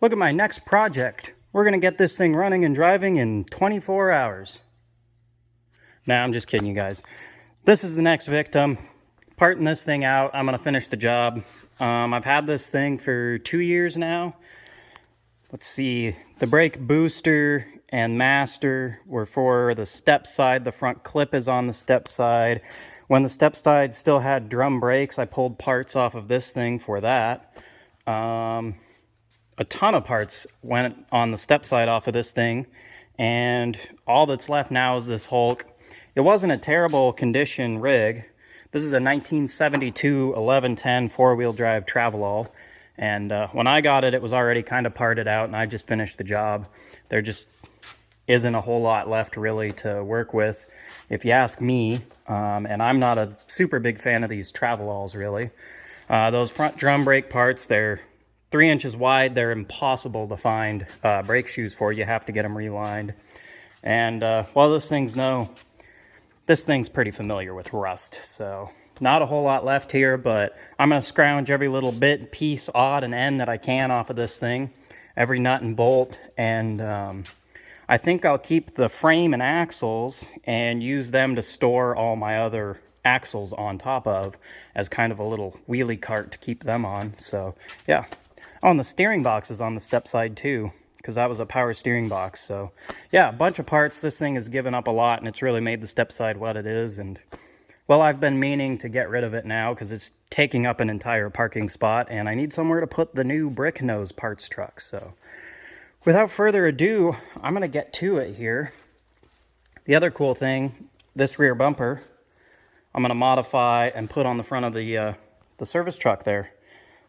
Look at my next project. We're gonna get this thing running and driving in 24 hours. Nah, I'm just kidding you guys. This is the next victim. Parting this thing out, I'm gonna finish the job. I've had this thing for 2 years now. Let's see, the brake booster and master were for the step side. The front clip is on the step side. When the step side still had drum brakes, I pulled parts off of this thing for that. A ton of parts went on the step side off of this thing, and all that's left now is this Hulk. It wasn't a terrible condition rig. This is a 1972 1110 four-wheel drive Travelall, and when I got it, it was already kind of parted out, and I just finished the job. There just isn't a whole lot left really to work with, if you ask me, and I'm not a super big fan of these Travelalls really. Those front drum brake parts, they're 3 inches wide. They're impossible to find brake shoes for. You have to get them relined. And well, this thing's pretty familiar with rust, so not a whole lot left here, but I'm going to scrounge every little bit, piece, odd, and end that I can off of this thing, every nut and bolt, and I think I'll keep the frame and axles and use them to store all my other axles on top of as kind of a little wheelie cart to keep them on. So yeah. Oh, and the steering box is on the step side too, because that was a power steering box. So yeah, a bunch of parts. This thing has given up a lot, and it's really made the step side what it is. And well, I've been meaning to get rid of it now because it's taking up an entire parking spot, and I need somewhere to put the new brick nose parts truck. So without further ado, I'm going to get to it here. The other cool thing, this rear bumper, I'm going to modify and put on the front of the service truck there.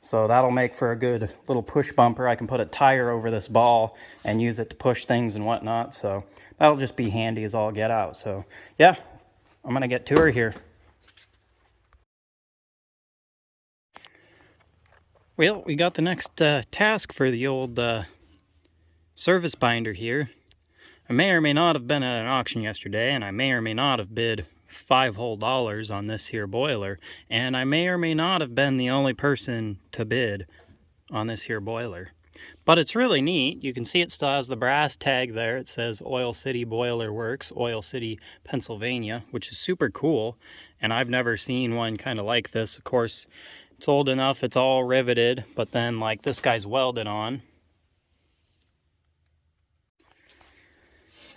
So that'll make for a good little push bumper. I can put a tire over this ball and use it to push things and whatnot. So that'll just be handy as all get out. So yeah, I'm going to get to her here. Well, we got the next task for the old service binder here. I may or may not have been at an auction yesterday, and I may or may not have bid $5 whole on this here boiler, and I may or may not have been the only person to bid on this here boiler. But it's really neat. You can see it still has the brass tag there. It says Oil City Boiler Works, Oil City, Pennsylvania, which is super cool, and I've never seen one kind of like this. Of course, it's old enough, it's all riveted, but then like this guy's welded on.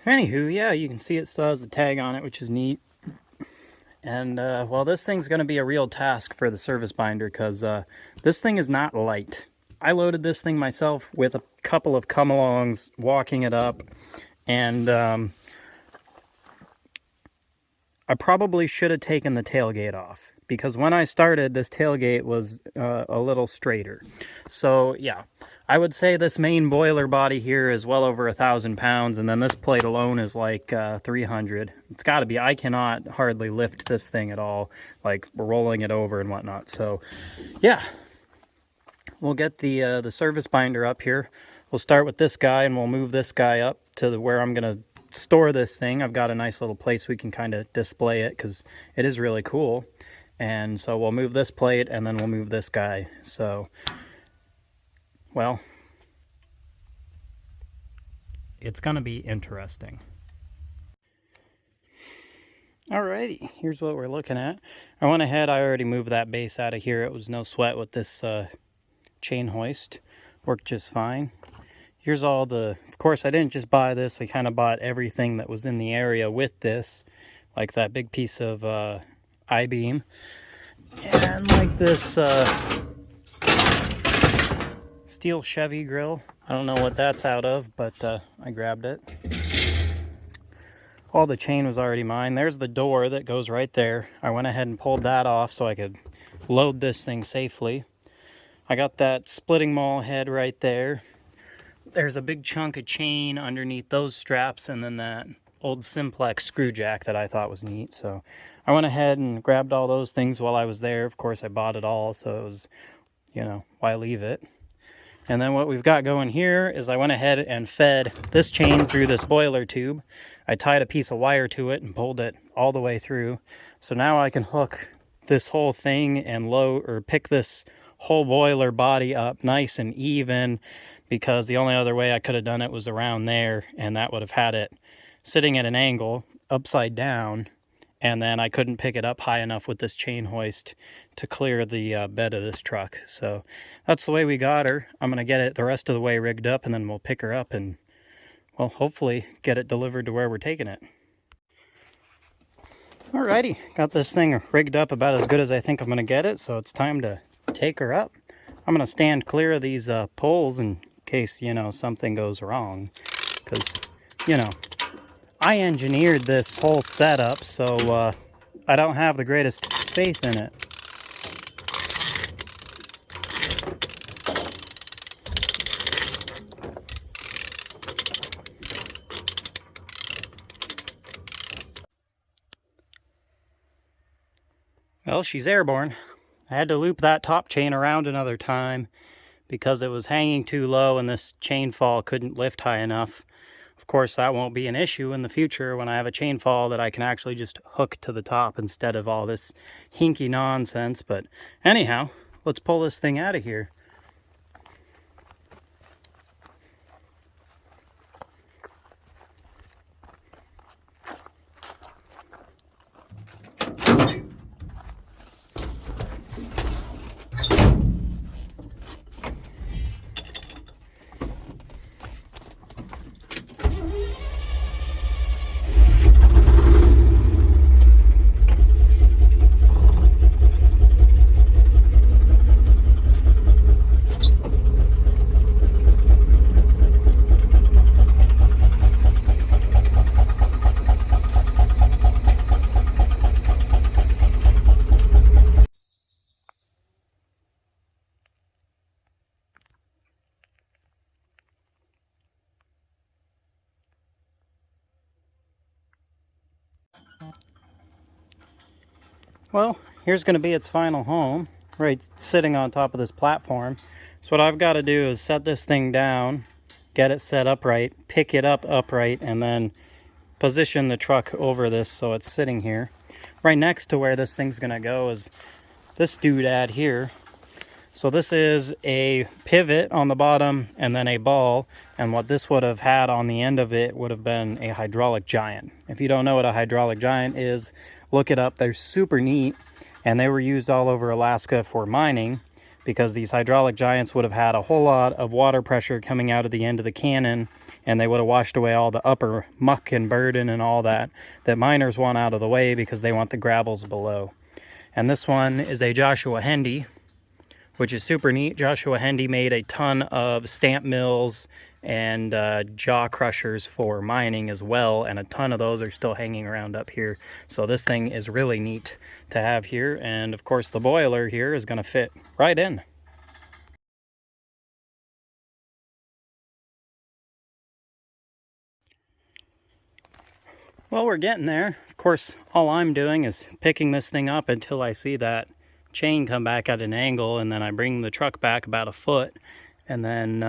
Anywho, yeah, you can see it still has the tag on it, which is neat. And, well, this thing's going to be a real task for the service binder because this thing is not light. I loaded this thing myself with a couple of come-alongs, walking it up, and I probably should have taken the tailgate off because when I started, this tailgate was a little straighter. So, yeah, I would say this main boiler body here is well over 1,000 pounds, and then this plate alone is like 300. It's got to be. I cannot hardly lift this thing at all, like rolling it over and whatnot. So, yeah, we'll get the service binder up here. We'll start with this guy, and we'll move this guy up to where I'm gonna store this thing. I've got a nice little place we can kind of display it because it is really cool. And so we'll move this plate, and then we'll move this guy. So, well, it's going to be interesting. Alrighty, here's what we're looking at. I went ahead, I already moved that base out of here. It was no sweat with this chain hoist. Worked just fine. Here's all the, of course I didn't just buy this, I kind of bought everything that was in the area with this. Like that big piece of I-beam. And like this steel Chevy grill. I don't know what that's out of, but I grabbed it. All the chain was already mine. There's the door that goes right there. I went ahead and pulled that off so I could load this thing safely. I got that splitting maul head right there. There's a big chunk of chain underneath those straps, and then that old Simplex screw jack that I thought was neat. So I went ahead and grabbed all those things while I was there. Of course, I bought it all, so it was, you know, why leave it? And then what we've got going here is I went ahead and fed this chain through this boiler tube. I tied a piece of wire to it and pulled it all the way through. So now I can hook this whole thing and load or pick this whole boiler body up nice and even. because the only other way I could have done it was around there, and that would have had it sitting at an angle upside down, and then I couldn't pick it up high enough with this chain hoist to clear the bed of this truck. So that's the way we got her. I'm going to get it the rest of the way rigged up, and then we'll pick her up and, well, hopefully get it delivered to where we're taking it. Alrighty, got this thing rigged up about as good as I think I'm going to get it, so it's time to take her up. I'm going to stand clear of these poles in case, you know, something goes wrong, because, you know, I engineered this whole setup, so I don't have the greatest faith in it. Well, she's airborne. I had to loop that top chain around another time because it was hanging too low and this chain fall couldn't lift high enough. Of course, that won't be an issue in the future when I have a chain fall that I can actually just hook to the top instead of all this hinky nonsense. But anyhow, let's pull this thing out of here. Well, here's going to be its final home, right sitting on top of this platform. So what I've got to do is set this thing down, get it set upright, pick it up upright, and then position the truck over this so it's sitting here. Right next to where this thing's going to go is this doodad here. So this is a pivot on the bottom and then a ball, and what this would have had on the end of it would have been a hydraulic giant. If you don't know what a hydraulic giant is, look it up. They're super neat, and they were used all over Alaska for mining because these hydraulic giants would have had a whole lot of water pressure coming out of the end of the cannon, and they would have washed away all the upper muck and burden and all that miners want out of the way because they want the gravels below. And this one is a Joshua Hendy, which is super neat. Joshua Hendy made a ton of stamp mills and jaw crushers for mining as well, and a ton of those are still hanging around up here. So this thing is really neat to have here, and of course the boiler here is going to fit right in. Well, we're getting there. Of course, all I'm doing is picking this thing up until I see that chain come back at an angle, and then I bring the truck back about a foot, and then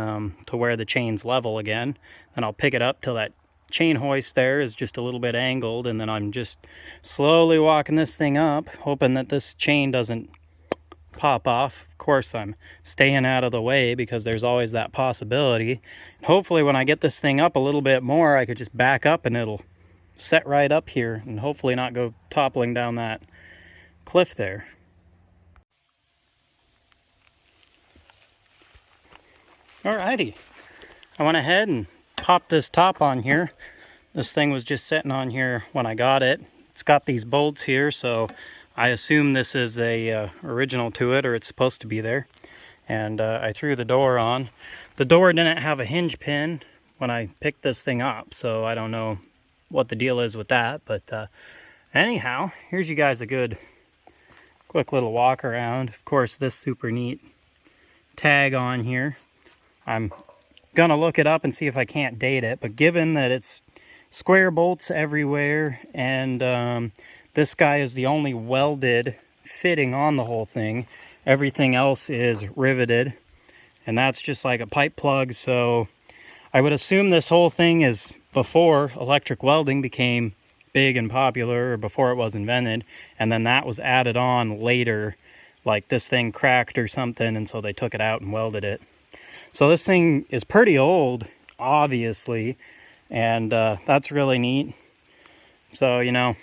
to where the chain's level again. Then I'll pick it up till that chain hoist there is just a little bit angled, and then I'm just slowly walking this thing up, hoping that this chain doesn't pop off. Of course, I'm staying out of the way because there's always that possibility. Hopefully when I get this thing up a little bit more, I could just back up and it'll set right up here and hopefully not go toppling down that cliff there. Alrighty, I went ahead and popped this top on here. This thing was just sitting on here when I got it. It's got these bolts here, so I assume this is a original to it, or it's supposed to be there. And I threw the door on. The door didn't have a hinge pin when I picked this thing up, so I don't know what the deal is with that. But anyhow, here's you guys a good quick little walk around. Of course, this super neat tag on here. I'm gonna look it up and see if I can't date it, but given that it's square bolts everywhere, and this guy is the only welded fitting on the whole thing, everything else is riveted, and that's just like a pipe plug. So I would assume this whole thing is before electric welding became big and popular, or before it was invented, and then that was added on later, like this thing cracked or something, and so they took it out and welded it. So this thing is pretty old, obviously, and that's really neat. So, you know,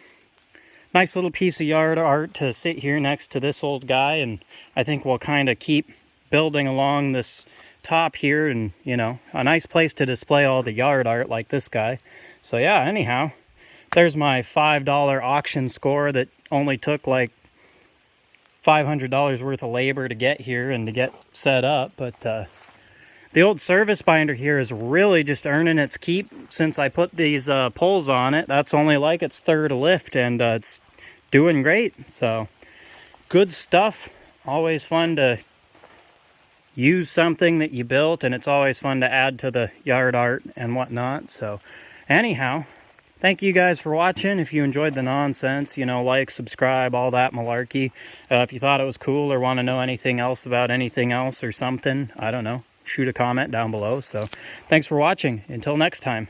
nice little piece of yard art to sit here next to this old guy, and I think we'll kind of keep building along this top here, and, you know, a nice place to display all the yard art like this guy. So yeah, anyhow, there's my $5 auction score that only took like $500 worth of labor to get here and to get set up. But the old service binder here is really just earning its keep since I put these poles on it. That's only like its third lift, and it's doing great. So good stuff. Always fun to use something that you built, and it's always fun to add to the yard art and whatnot. So anyhow, thank you guys for watching. If you enjoyed the nonsense, you know, like, subscribe, all that malarkey. If you thought it was cool or want to know anything else about anything else or something, I don't know, shoot a comment down below. So thanks for watching. Until next time.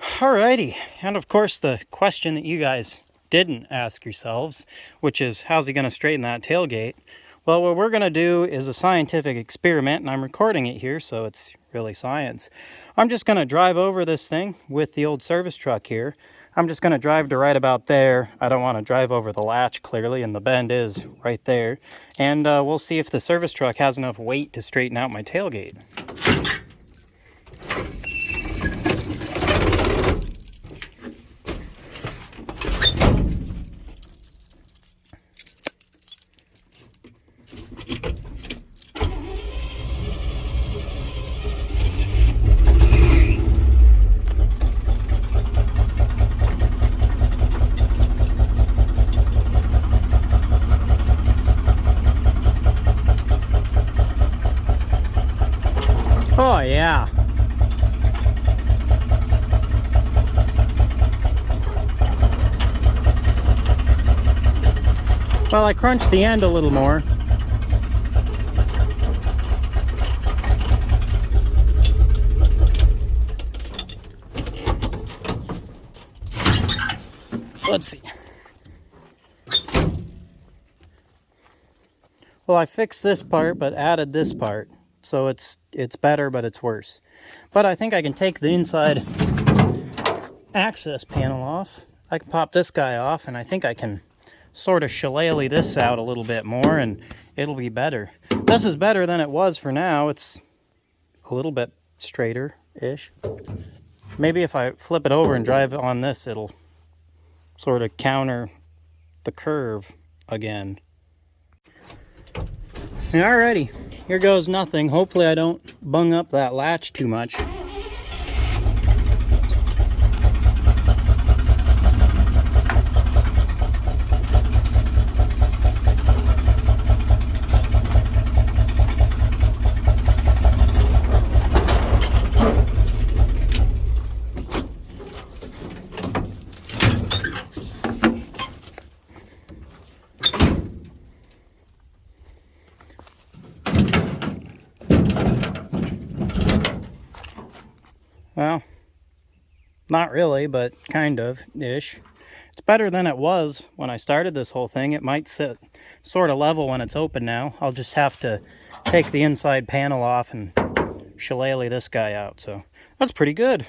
Alrighty, and of course the question that you guys didn't ask yourselves, which is, how's he going to straighten that tailgate? Well, what we're going to do is a scientific experiment, and I'm recording it here, so it's really science. I'm just going to drive over this thing with the old service truck here. I'm just going to drive to right about there. I don't want to drive over the latch, clearly, and the bend is right there. And we'll see if the service truck has enough weight to straighten out my tailgate. Oh, yeah. Well, I crunched the end a little more. Let's see. Well, I fixed this part, but added this part. So it's better, but it's worse. But I think I can take the inside access panel off. I can pop this guy off, and I think I can sort of shillelagh this out a little bit more, and it'll be better. This is better than it was for now. It's a little bit straighter-ish. Maybe if I flip it over and drive on this, it'll sort of counter the curve again. Alrighty. Here goes nothing. Hopefully I don't bung up that latch too much. Well, not really, but kind of-ish. It's better than it was when I started this whole thing. It might sit sort of level when it's open now. I'll just have to take the inside panel off and shillelagh this guy out. So that's pretty good.